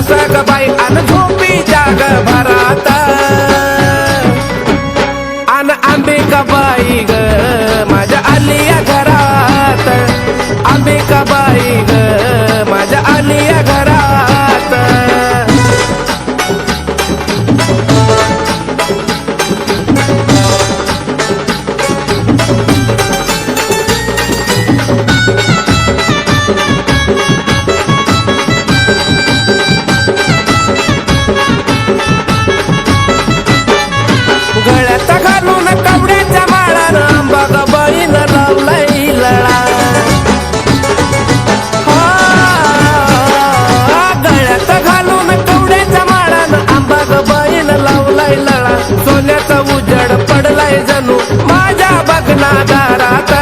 कसा ग बाई अन झोपी जाग भरात अन अंबिकाबाई ग माझ्या आलिया घरात अंबिकाबाई ग माझ्या आलिया घरात गळ्यात घालून कवड्याच्या माळानं अंबाबाईनं लावलाय लळा गळ्यात घालून कवड्याच्या माळानं अंबाबाईनं लावलाय लळा सोन्याचा उजड पडलाय जणू माझ्या बगनादारात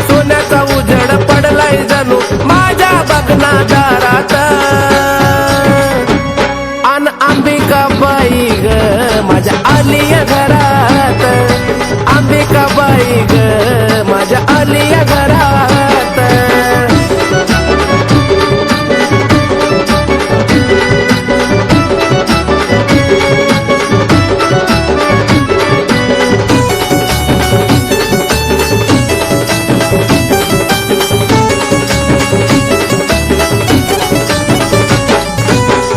सोन्याचा उजड पडलाय जणू माझ्या बगनादारात अन अंबिकाबाई ग माझ्या आलिया घरात अंबिकाबाई ग माझ्या आलिया घरात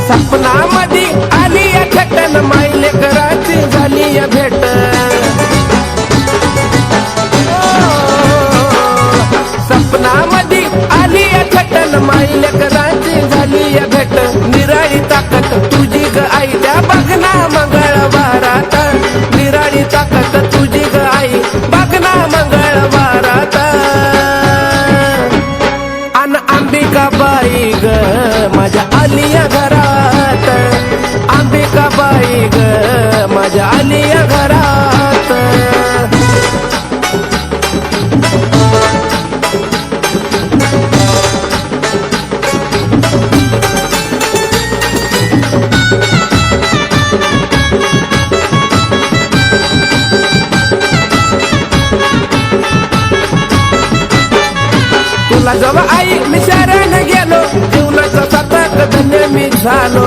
सपनामध्ये आली या खेटन मायले कराची झाली या भेट सपनामध्ये आली या खेटन मायले कराची झाली या भेट निराळी ताकद तुझी ग आई त्या बघना मंगळवारात निराळी ताकद तुझी ग आई बघना मंगळवारात अन अंबिकाबाई ग माझ्या आलिया घरात अंबिकाबाई ग माझ्या आलिया घरात तुला जेव्हा आई मी शरण गेलो जीवनाचा शतक धन्य मी झालो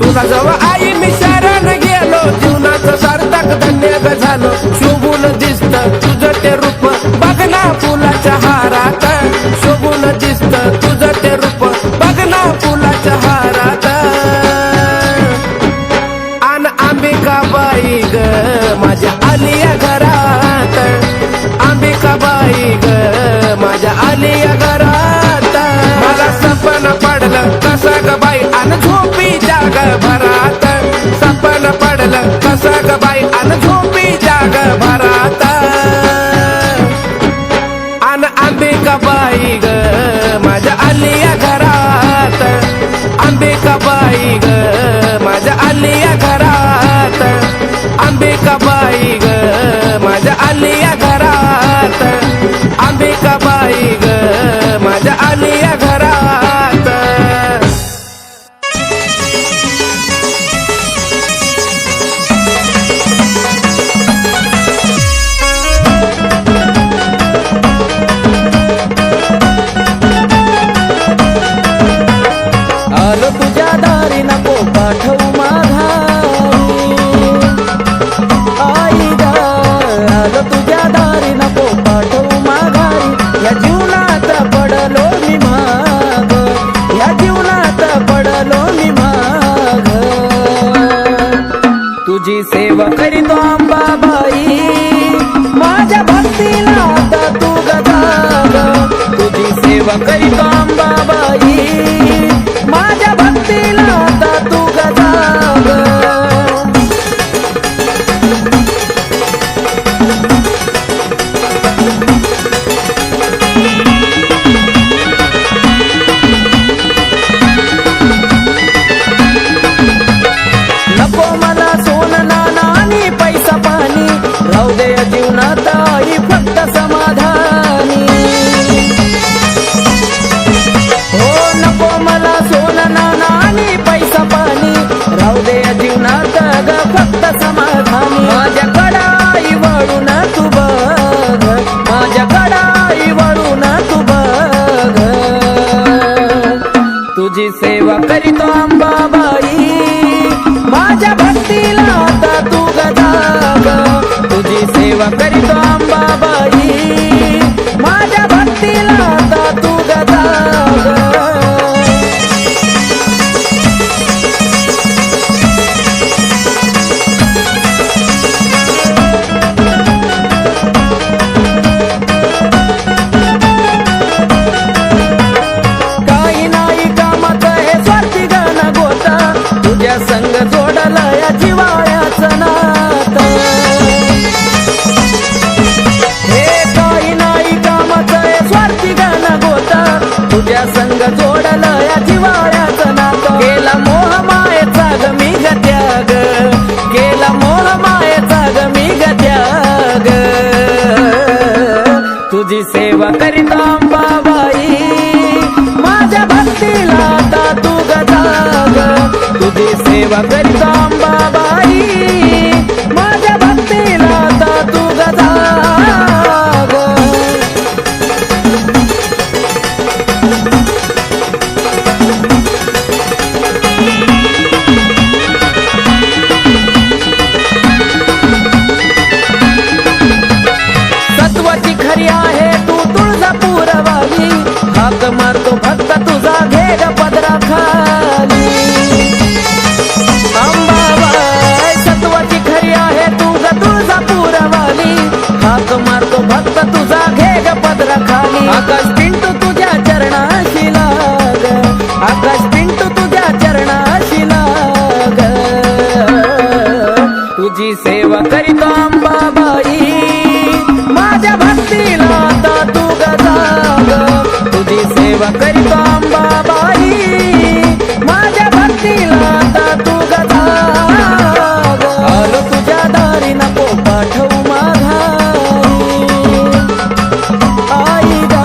तुला जेव्हा आई मी शरण गेलो जीवनाचं सार्थक धन्य ग झालो शोभून दिसत तुझं ते रूप बघना फुलाच्या हारात शोभून दिसत तुझं ते रूप बघना फुलाच्या हारात अन अंबिकाबाई ग माझ्या आलिया घरात अंबिकाबाई ग माझ्या आलिया घरात मला सपन पडलं कसा ग बाई अन झोपी जाग भरात सपन पडलं कसा ग बाई अन झोपी जाग भरात अन अंबिकाबाई ग माझ्या आलिया घरात अंबिकाबाई ग माझ्या आलिया घरात अंबिकाबाई ग माझ्या आलिया घरात अंबिकाबाई ग माझ्या आलिया घरात आलो तुझ्या दारी नको पाठवू माघारी आई ग आलो तुझ्या दारी नको पाठवू माघारी या जीवनात पडलो मी माग या जीवनात पडलो मी माग तुझी सेवा करीतो अंबाबाई माझ्या भक्तीला आता तू गजाग तुझी सेवा करीतो अंबाबाई माझ्या भक्तीला आता तू गजाग नको मला सोनं नाणं आणि पैसा पाणी राहू दे जीवनात आई फक्त समाधानी हो नको मला सोनं नाणं आणि पैसा पाणी राहू दे जीवनात ग फक्त समाधानी माझ्याकडं आई वळून तू बघ माझ्याकडं आई वळून तू बघ सेवा करीतो अंबाबाई माझ्या भक्तीला आता तू गजाग तुझी सेवा करीतो अंबाबाई माझ्या भक्तीला आता तू गजाग संग जोडला या जिवाळ्याचं नात हे काही नाही कामाचं हे स्वार्थी गाणं गोता तुझ्या संग जोडला या जिवाळ्याचं नात केला मोह मायेचा ग मी ग त्याग केला मोह मायेचा ग मी ग त्याग तुझी सेवा करीत अंबाबाई माझ्या भक्तीला आता तू गजाग तुझी सेवा करीत अंबाबाई माझ्या भक्तीला आता तू गजाग सत्वाची खरी आहे तू तुळजापूरवाली हाक मारतो भक्त तुझा घे ग पदरा खाली अंबाबाई सत्वाची खरी आहे तू ग तुळजापूरवाली हाक मारतो भक्त तुझा घे ग पदरा खाली आकाश पिंटू तुझ्या चरणाशी लाग आकाश पिंटू तुझ्या चरणाशी लाग तुझी सेवा करीतो अंबाबाई माझ्या भक्तीला आता तू गजाग तुझी सेवा करीतो अंबाबाई माझ्या भक्तीला आता तू गजाग आलो तुझ्या दारी नको पाठवू माघारी आई ग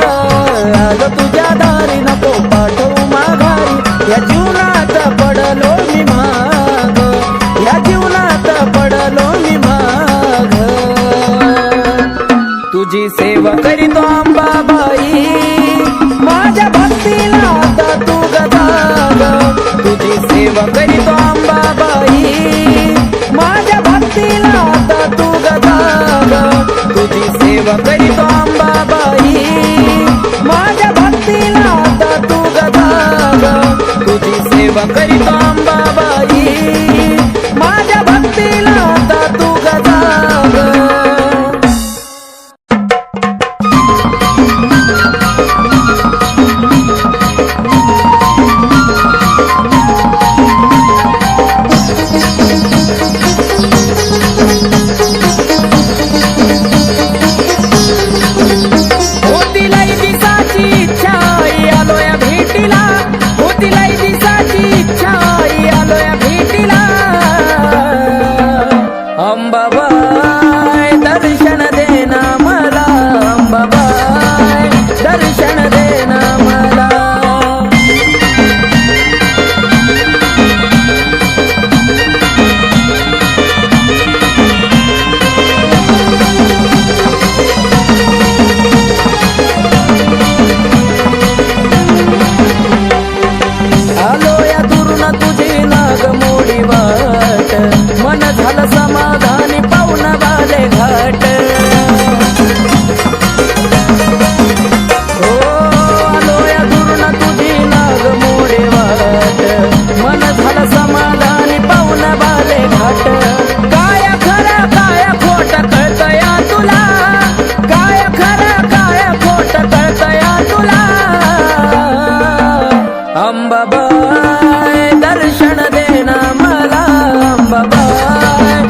आलो तुझ्या दारी नको पाठवू माघारी या जीवनात पडलो मी माग या जीवनात पडलो मी माग तुझी सेवा करीतो अंबाबाई माझ्या भक्तीला आता तू गजाग तुझी सेवा करीतो अंबाबाई माझ्या भक्तीला आता तू गजाग तुझी सेवा करीतो अंबाबाई माझ्या भक्तीला आता तू गजाग तुझी सेवा करीतो अंबाबाई माझ्या भक्तीला आता तू गजाग अंबाबाई दर्शन देना मला अंबाबाई दर्शन देना मला आलो या दुरून तुझी नाग मोडी वाट मन झालं समाधानी पाहुण बाले घाट हो आलो या दुरून तुझी नाग मोडी वाट मन झालं समाधानी पाहुण बाले घाट काय खरं काय खोट कळतया तुला काय खरं काय खोट कळतया तुला अंबाबाई दर्शन देना मला अंबाबाई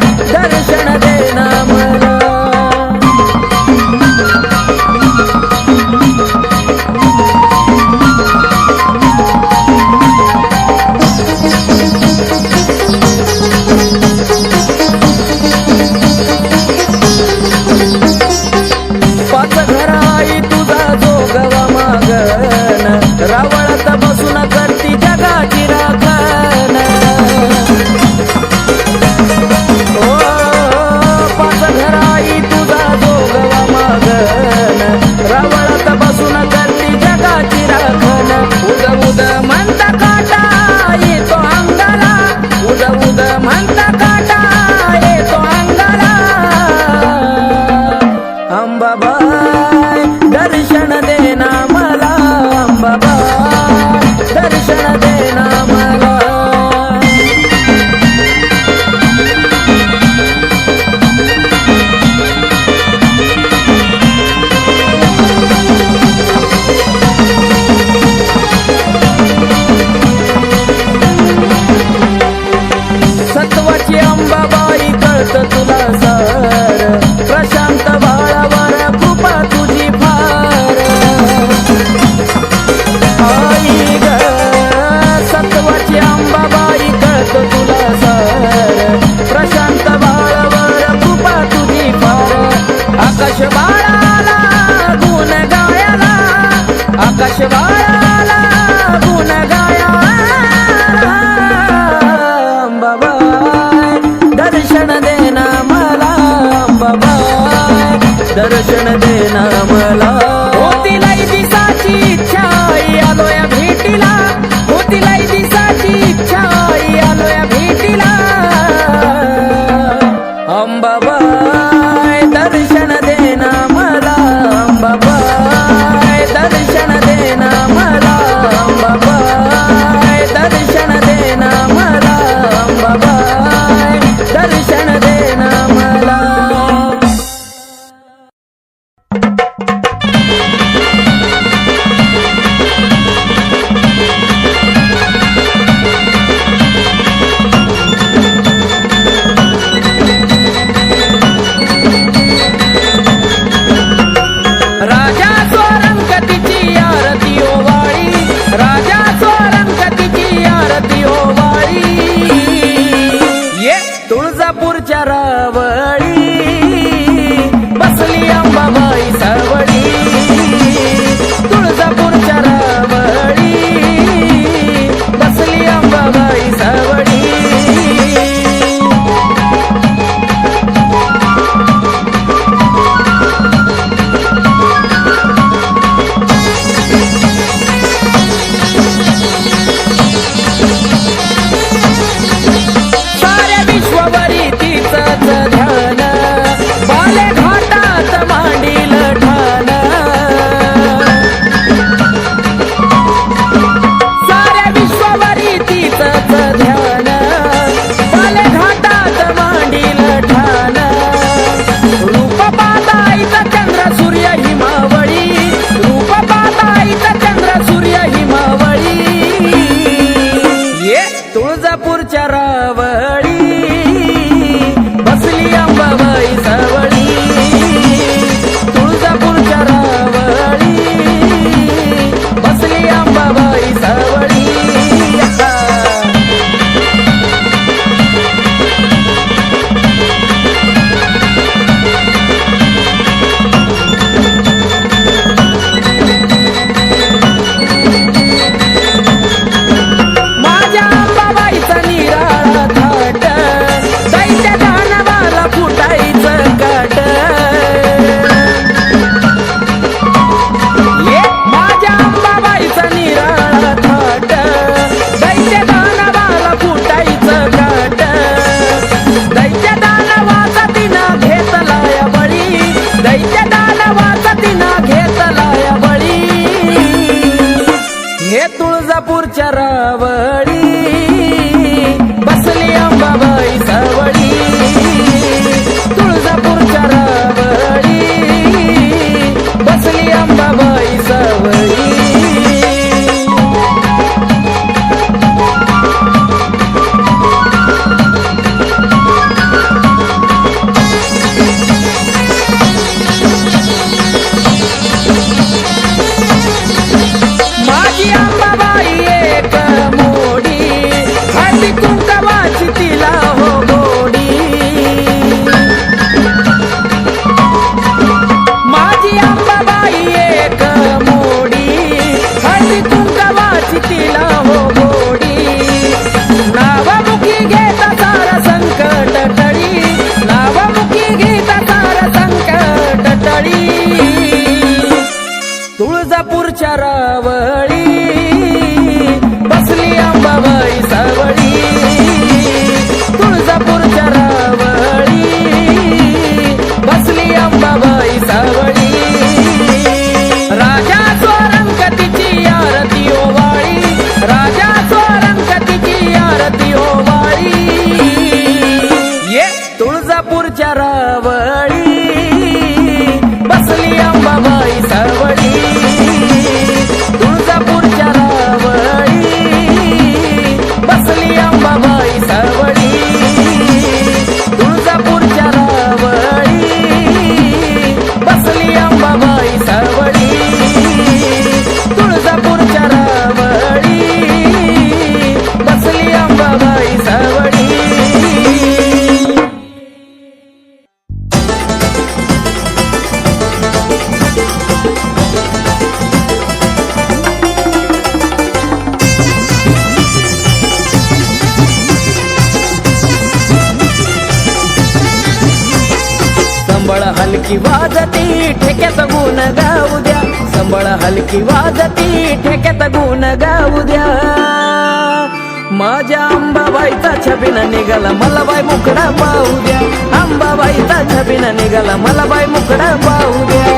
रावळी बसली अंबाबाई सावळी तुळजापूरच्या रावळी बसली अंबाबाई सावळी तुळजापूरच्या रावळी बसली अंबाबाई सावळी तुळजापूरच्या रावळी बसली अंबाबाई सावळी तुळजापूरच्या रावळी बसली अंबाबाई सावळी तुळजापूरच्या रावळी बसली अंबाबाई सावळी तुळजापूरच्या रावळी बसली अंबाबाई सावळी तुळजापूरच्या रावळी बसली अंबाबाई सावळी राजा स्वरंगतीची आरती ओवाळी राजा स्वरंगतीची आरती ओवाळी ये तुळजापूरच्या रावळी बसली अंबाबाई सावळी तुळजापूरच्या रावळी बसली अंबाबाई सावळी तुळजापूरच्या रावळी बसली अंबाबाई सावळी तुळजापूरच्या रावळी बसली अंबाबाई सावळी संबळ हलकी वाजती ठेक्यात गुण गाऊ द्या संबळ हलकी वाजती ठेक्यात गुण गाऊ द्या माझ्या अंबाबाईचा छबिना निघाला मला बाई मुकडा पाहू द्या अंबाबाईचा छबिना निघाला मला बाई मुकडा पाहू द्या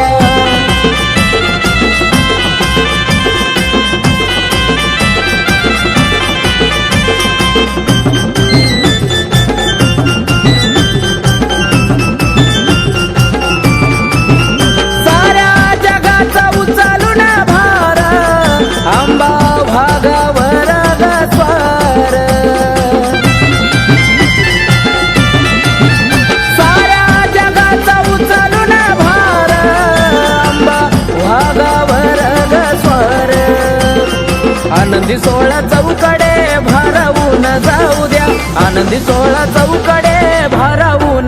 आनंदी सोहळा चौकडे भारावून जाऊ द्या आनंदी सोहळा चौकडे भारावून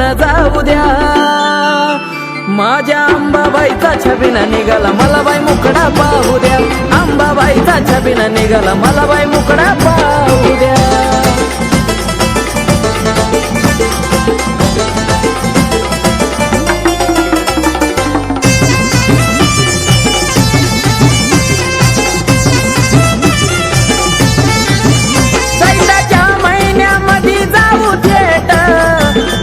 अंबाबाईचा छबिना निघाला मला बाई मुकडा पाहू द्या, अंबाबाईचा छबिना निघाला मला बाई मुकडा पाहू द्या. चैत्राच्या महिन्यामध्ये जाऊ थेट,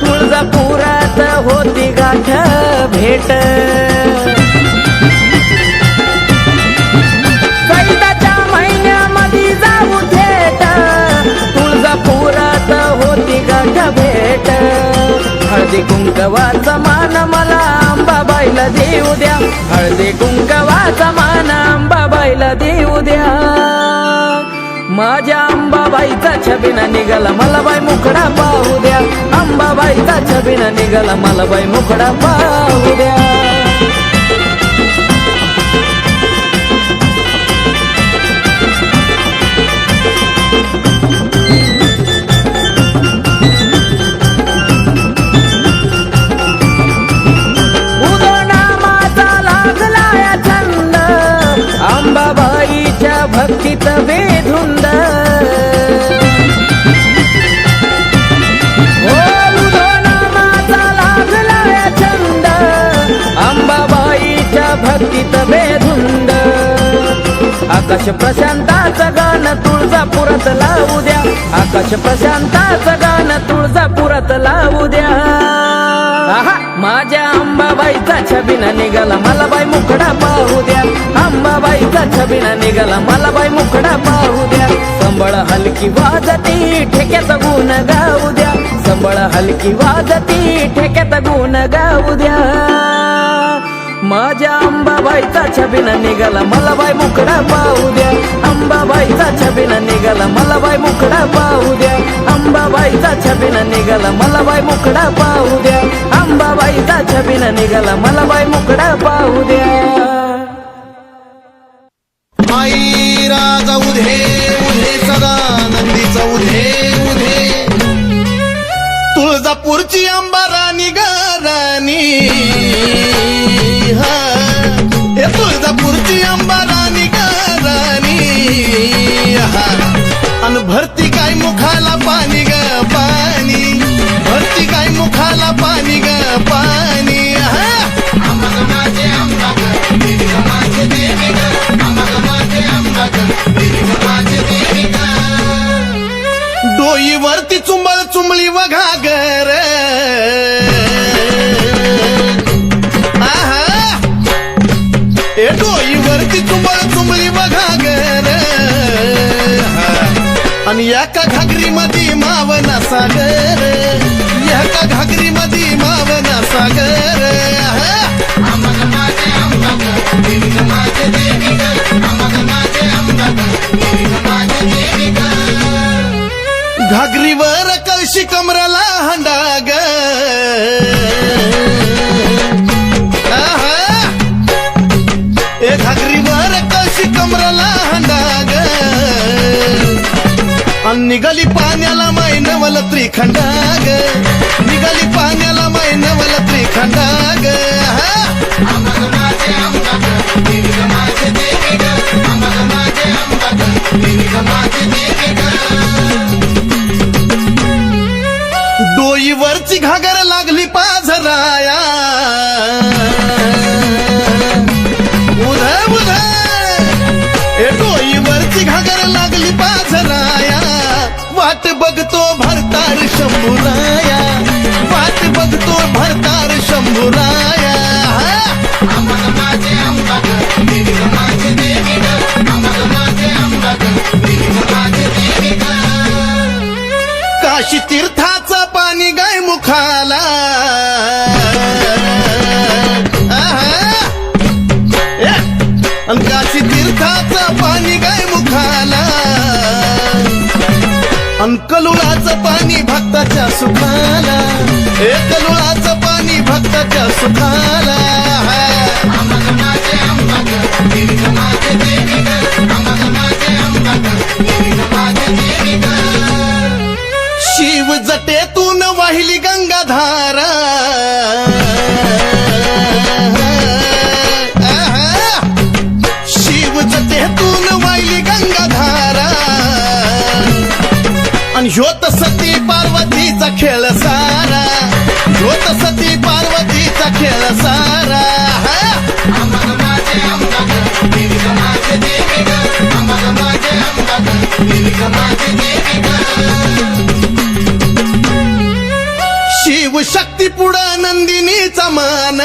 तुळजापुरात होती गाठ भेट. चैत्राच्या महिन्यामध्ये जाऊ थेट, तुळजापुरात होती गाठ भेट. हळदी कुंकवाचा मान मला अंबाबाईला देऊ द्या, हळदी कुंकवाचा मान अंबाबाईला देऊ द्या. माझ्या अंबाबाईचा छबिना निघाला मला बाई मुकडा पाहू द्या, अंबाबाईचा छबिना निघाला मला बाई मुकडा पाहू द्या. उदोनामाचा लागला या छंद, अंबाबाईच्या भक्तीत बेधुंद. हो उदोनामाचा लागला या छंद, अंबाबाईच्या भक्तीत बेधुंद. आकाश प्रशांताचं गाणं तुळजापुरात लावू द्या, आकाश प्रशांताचं गाणं तुळजापुरात लावू द्या. माझ्या अंबाबाईचा छबिना निघाला मला बाई मुकडा पाहू द्या, अंबाबाईचा छबिना निघाला मला बाई मुकडा पाहू द्या. संबळ हलकी वाजती ठेक्यात गुण गाऊ द्या, संबळ हलकी वाजती ठेक्यात गुण गाऊ द्या. माझ्या अंबाबाईचा छबिना निघाला मला बाई मुकडा पाहू द्या, अंबाबाईचा छबिना निघाला मला बाई मुकडा पाहू द्या, अंबाबाईचा छबिना निघाला मला बाई मुकडा पाहू द्या, अंबाबाईचा छबिना निघाला मला बाई मुकडा पाहू द्या. आई राजा उधे उधे सदा नंदीचा उधे उधे, तुळजापूरची अंबा राणी ग राणी. हे तुळजापूरची अंबा राणी ग राणी. अन भरती काय मुखाला पाणी ग पाणी, भरती काय मुखाला पाणी ग पाणी. डोईवरती चुंबळ चुंबळी वघागर, डोईवरती चुंबळ चुंबळी वघागर. आणि एका घागरी मध्ये मावना सागर, एका घागरी मध्ये मावना सागर. घागरीवर कळशी कमराला हंडाग, घागरीवर कळशी कमराला हंडाग. निघाली पाण्याला मैनवल त्रिखंडाग, निघाली पाण्याला मैनवल त्रिखंडाग. डोईवरची घागर लागली पाझराया, उध उध. डोईवरची घागर लागली पाझराया, वाट बघतो भरतार शंभूराया, वाट बघतो भरतार शंभूराया. काशी तीर्थाचं पाणी गाय मुखाला, काशी तीर्थाचं पाणी गाय मुखाला. कलुळाचं पाणी भक्ताच्या सुखाला, कलुळाचं पाणी भक्ताच्या सुखाला. शिव जटेतून वाहिली गंगाधारा, आणि ह्योत सती पार्वतीचा खेळ सारा, ह्योत सती पार्वतीचा खेळ सारा. अंबाग माझे अंबाग देवी ग माझे देवी ग, अंबाग माझे अंबाग देवी ग माझे देवी ग. शिव शक्ती पुढं नंदिनीचा मान,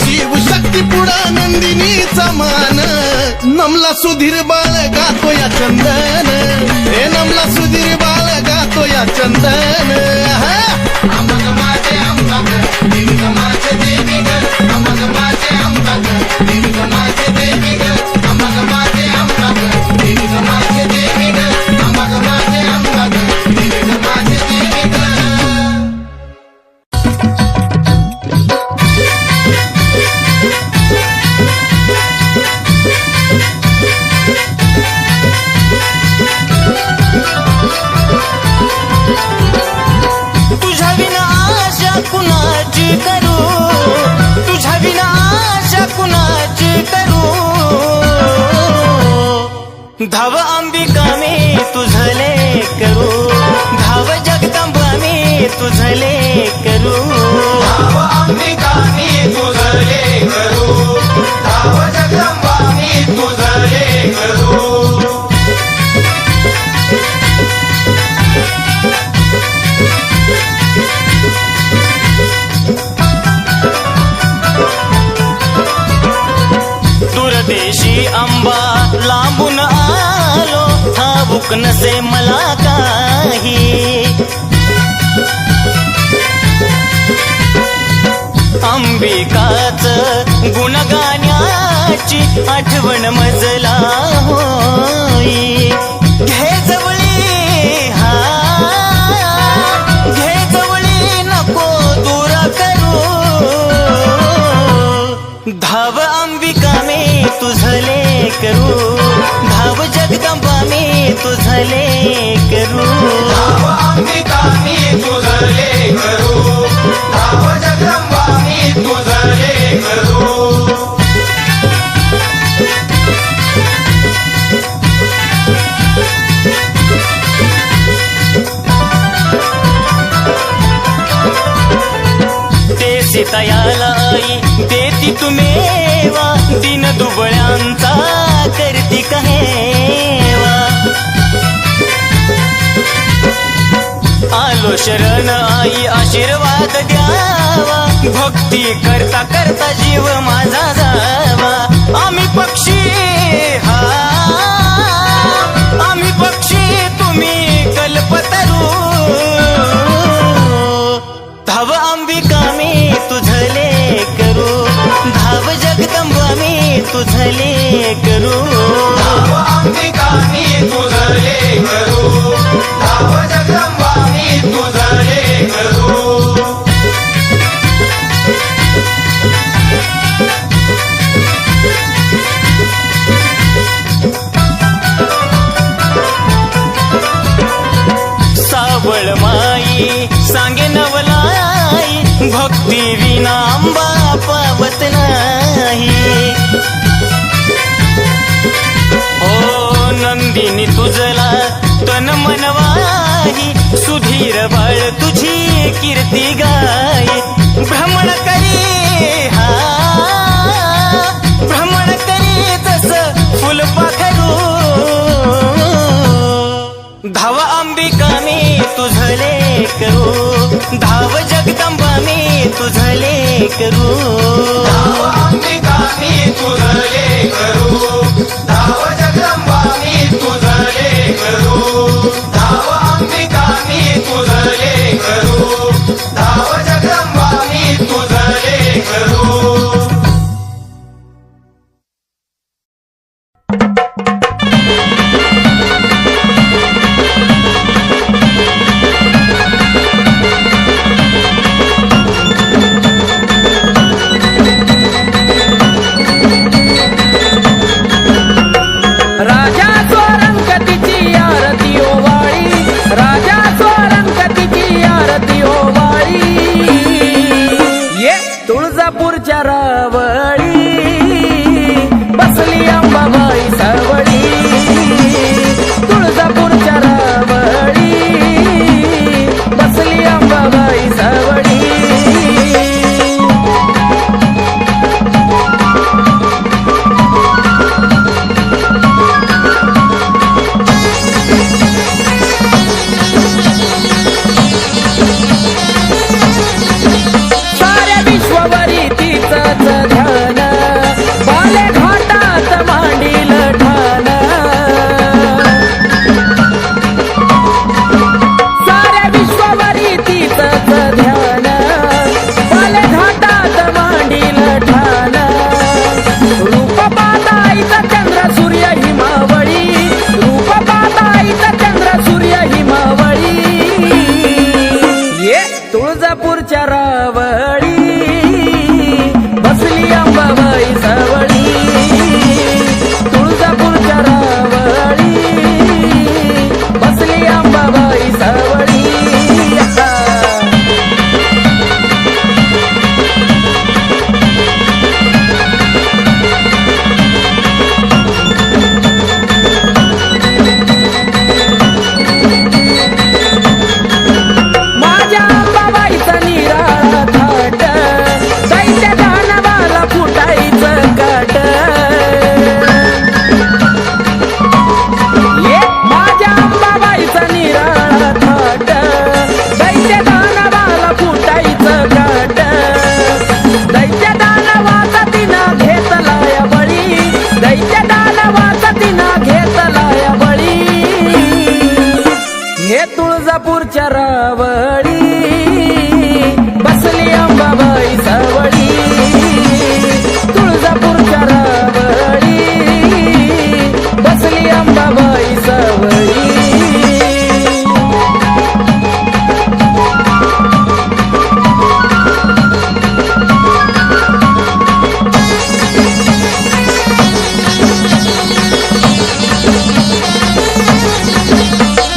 शिव शक्ती पुढं नंदिनीचा मान. नमला सुधीर बाळ गातो या चंदन, हे नमला सुधीर बाळ गातो या चंदन. अंबाग माझे अंबाग देवी ग माझे देवी ग, अंबाग माझे अंबाग देवी ग माझे देवी ग, अंबाग माझे अंबाग देवी ग माझे देवी ग, अंबाग माझे अंबाग देवी ग माझे देवी ग. तुझ्या विना आशा कुणाची करू, तुझ्या विना आशा कुणाची करू. धाव अंबिका मी तुझले करू, धाव जगदंबा मी तुझले करू. धाव अंबिका मी तुझले करू, धाव जगदंबा मी तुझले करू. दूरदेशी अंबा लांबून आलो, ठाऊक नसे मला काही. अंबिकाच गुणगाण्याची आठवण मजला होई. घे जवळी हा, घे जवळी नको दूर करू. धाव अंबिका मी तुझले करू, धाव जगदंबा मी तुझले करू. धाव अंबिका मी तुझले करू, धाव जगदंबा मी तुझले करू. ते सीतायाला आई देती तुम्हेवा, दिन दुबळ्यांचा करती कहेवा. आलो शरण आई आशीर्वाद द्यावा, भक्ती करता करता जीव माझा जावा. आम्ही पक्षी हा, आम्ही पक्षी तुम्ही कल्पतरू. धाव अंबिका मी तुझले करू, धाव जगदंबा मी तुझले करू. धाव अंबिका मी तुझले करू, धाव जगदंबा मी तुझले करू. सावळ माई सांगे नवलाई, भक्ती विना अंबा पावत नाही. हो नंदिनी तुझला तन मनवाही, सुधीर बाळ तुझी कीर्ती गाई. भ्रमण करी हा, भ्रमण करी तस फुलपाखरू. धाव अंबिका मी तुझले करू, धाव जगदंबा मी तुझले करू. धाव अंबिका मी तुझले करू, धाव जगदंबा मी तुझले करू. धाव अंबिका मी तुझले करू, धाव जगदंबा मी तुझले करू. तुळजापूरच्या रावळी बसली अंबाबाई सावळी. तुळजापूरच्या रावळी बसली अंबाबाई सावळी.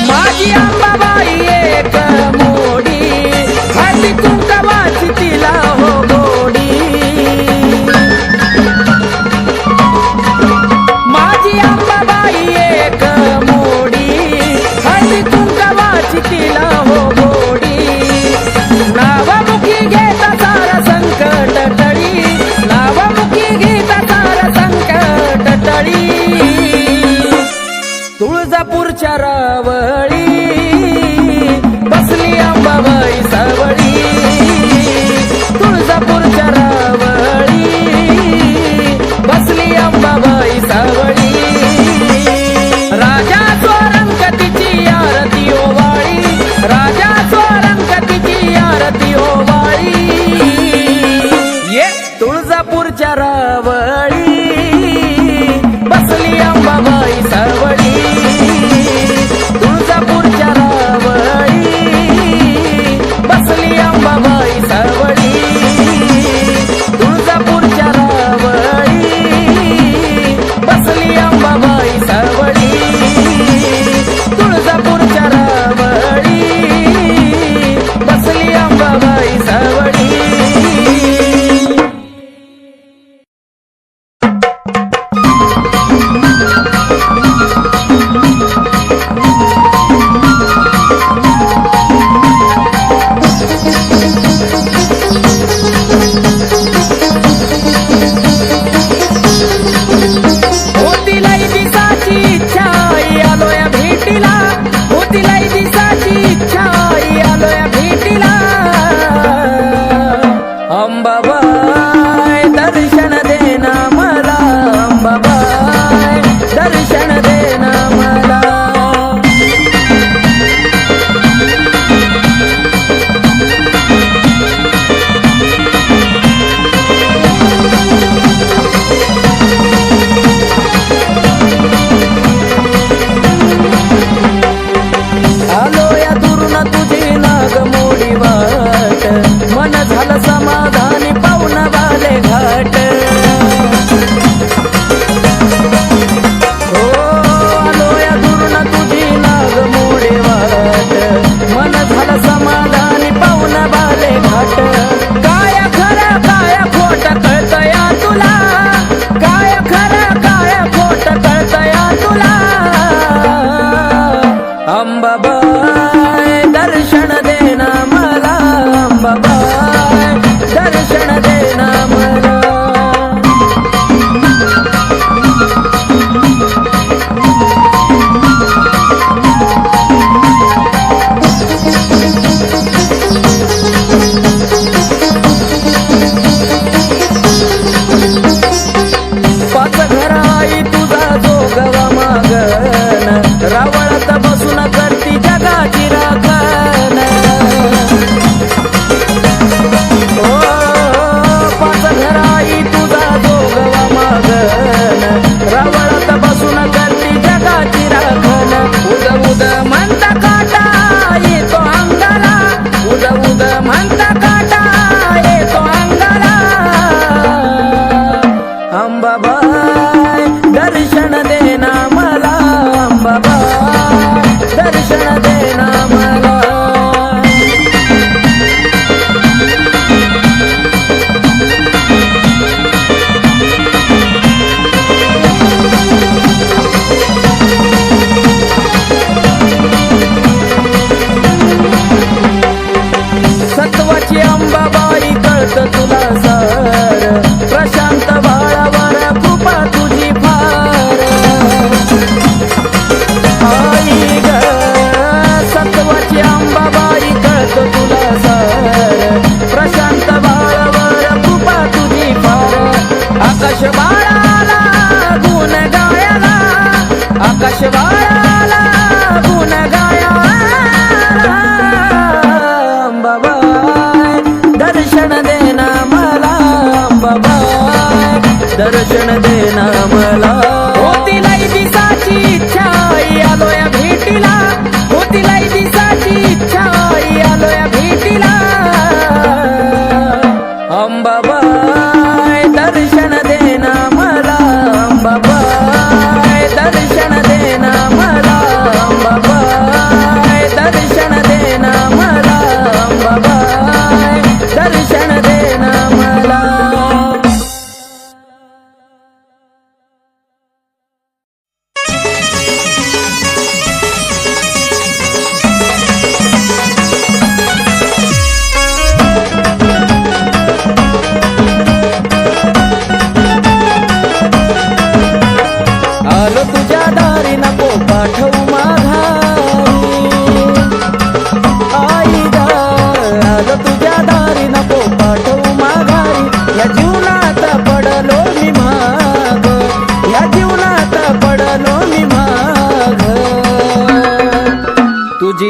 माझी अंबाबाई एक मोडी हळदी कुंकवाची तिला हो गोडी. माझी अंबाबाई एक मोडी हळदी कुंकवाची तिला हो गोडी. नावामुखी घेता सारा संकट टळी. नावामुखी घेता सारा संकट टळी. तुळजापूरच्या रावळी बसली अंबाबाई सावळी. तुळजापूरच्या रावळी बसली अंबाबाई सावळी. राजा स्वरंगतीची आरती ओवाळी. राजा स्वरंगतीची आरती ओवाळी. ये तुळजापूरच्या रावळी बसली अंबाबाई सावळी. तुळजापूर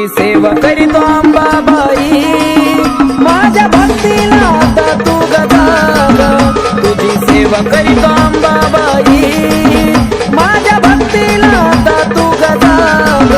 तुझी सेवा करीतो अंबाबाई माझ्या भक्तीला आता तू गजाग तुझी सेवा करीतो अंबाबाई माझ्या भक्तीला आता तू गजाग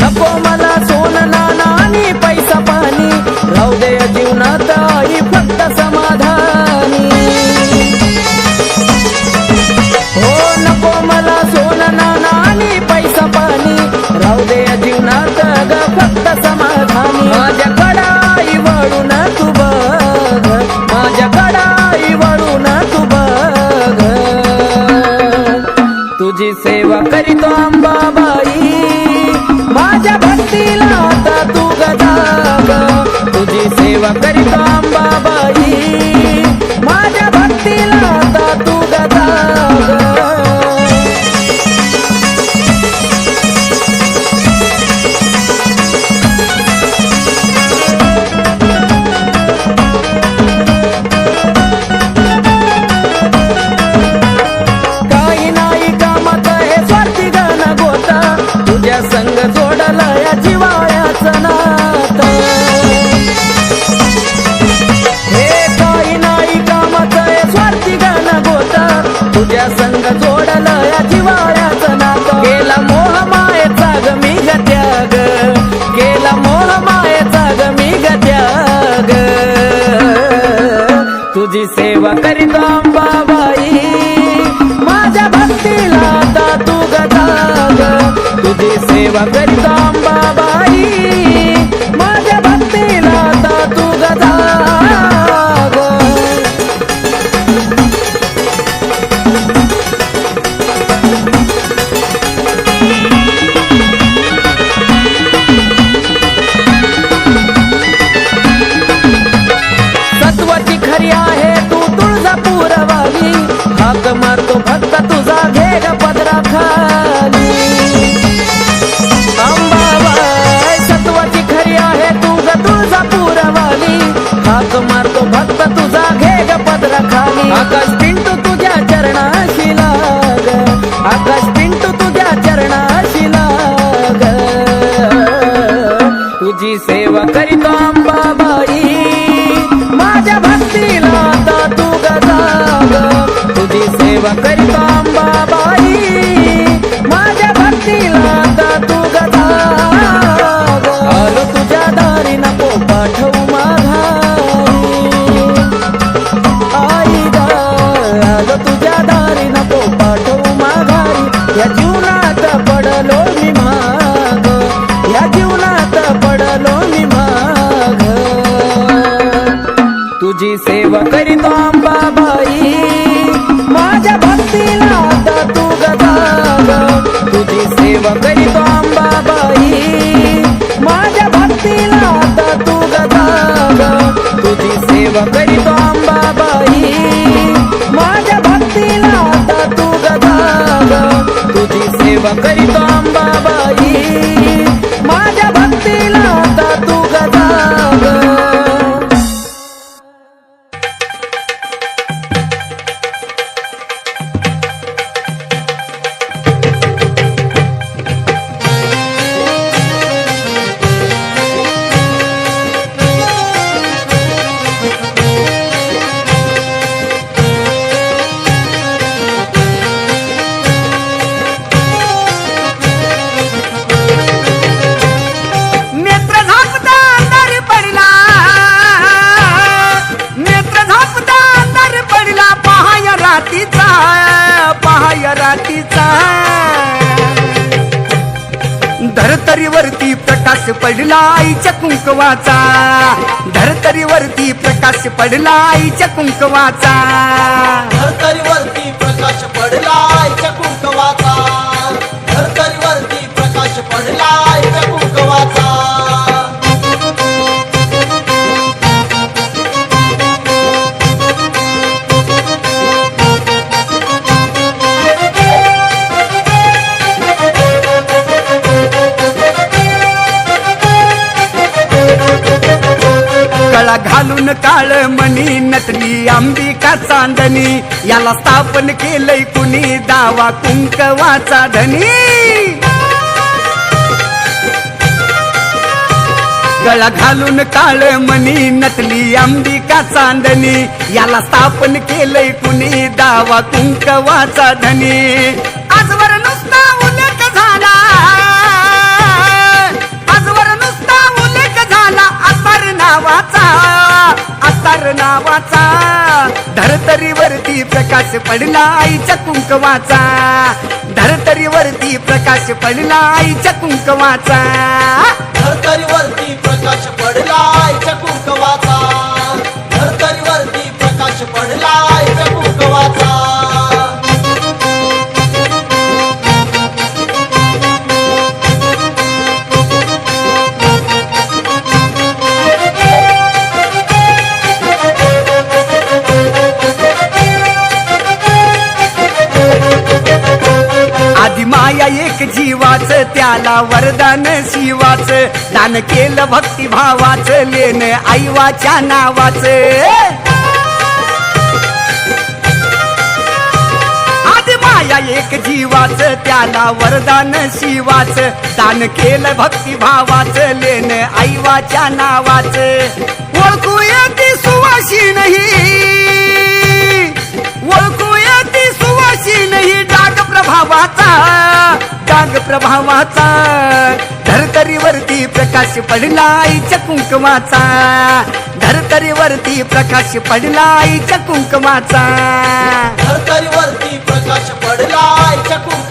नको मला सोनं नाणं आणि पैसा पाणी राहू दे जीवनात आई फक्त समाधानी हो नको मला सोनं नाणं आणि पैसा पाणी राहू दे जीवनात ग फक्त समाधानी माझ्याकडं आई वळून तू बघ माझ्याकडं आई वळून तू बघ तुझी सेवा करीतो अंबाबाई माझ्या भक्तीला आता तू गजाग तुझी सेवा करीतो अंबाबाई माझ्या भक्तीला आता तू गजाग काही नाही कामात हे स्वार्थी गण गोता तुझ्या संग जोडलं या जिवाळ्याचं नातं हे काही नाही कामाचं हे स्वार्थी गण गोता तुझ्या संग जोडलं या जिवाळ्याचं नातं केला मोह मायेचा ग मी ग त्याग केला मोह मायेचा ग मी ग त्याग तुझी सेवा करीतो अंबाबाई माझ्या भक्तीला आता तू गजाग तुझी सेवा करीतो अंबाबाई माझ्या भक्तीला आता तू गजाग सत्वाची खरी आहे तू तुळजापूरवाली हाक मारतो भक्त तुझा घे ग पदरा खाली अंबाबाई सत्वाची खरी आहे तू ग तुळजापूरवाली हाक मारतो भक्त तुझा घे ग पदरा खाली आकाश पिंटू तुझ्या चरणाशी लाग आकाश पिंटू तुझ्या चरणाशी लाग तुझी सेवा करीतो अंबाबाई माझ्या भक्तीला आता तू गजाग तुझी सेवा करीतो अंबाबाई माझ्या भक्तीला आता तू गजाग आलो तुझ्या दारी नको पाठवू माघारी आई ग आलो तुझ्या दारी नको पाठवू माघारी या जीवनात पडलो मी माग या जीवनात पडलो मी माग तुझी सेवा करीतो अंबाबाई माझ्या भक्तीला आता तू गजाग तुझी सेवा करीतो अंबाबाई माझ्या भक्तीला आता तू गजाग तुझी सेवा करीतो अंबाबाई माझ्या भक्तीला आता तू गजाग तुझी सेवा करीतो अंबाबाई माझ्या भक्तीला आता तू गजाग धरतरीवरती प्रकाश पडला आईच्या कुंकवाचा धरतरीवरती प्रकाश पडला आईच्या कुंकवाचा धरतरीवरती प्रकाश पडला आईच्या कुंकवाचा धरतरीवरती प्रकाश पडला आईच्या कुंकवाचा घालून काळ मणी नटली अंबिका चांदणी याला स्थापन केलंय कुणी दावा कुंकवाचा धनी गळा घालून काळ मणी नटली अंबिका चांदणी याला स्थापन केलंय कुणी दावा कुंकवाचा धनी आजवर नुसता उल्लेख झाला आजवर नुसता उल्लेख झाला अत्तर नावाचा धरतरीवरती प्रकाश पडला आईच्या कुंकवाचा धरतरीवरती प्रकाश पडला आईच्या कुंकवाचा धरतरीवरती प्रकाश पडला आईच्या कुंकवाचा धरतरीवरती प्रकाश पडला आईच्या कुंकवाचा आधी माया एक जीवाच त्याला वरदान शिवाच दान केलं भक्तिभावाच लेन आईवाच्या नावाच आधी माया एक जीवाच त्याला वरदान शिवाच दान केलं भक्तिभावाच लेन आईवाच्या नावाच ओळखूया ती सुवासी नाही ओळखूया ती सुवासी नाही डाग प्रभावाचा धरतरीवरती प्रकाश पडला आईच्या कुंकवाचा धरतरीवरती प्रकाश पडला आईच्या कुंकवाचा धरतरीवरती प्रकाश पडला आईच्या कुंकवाचा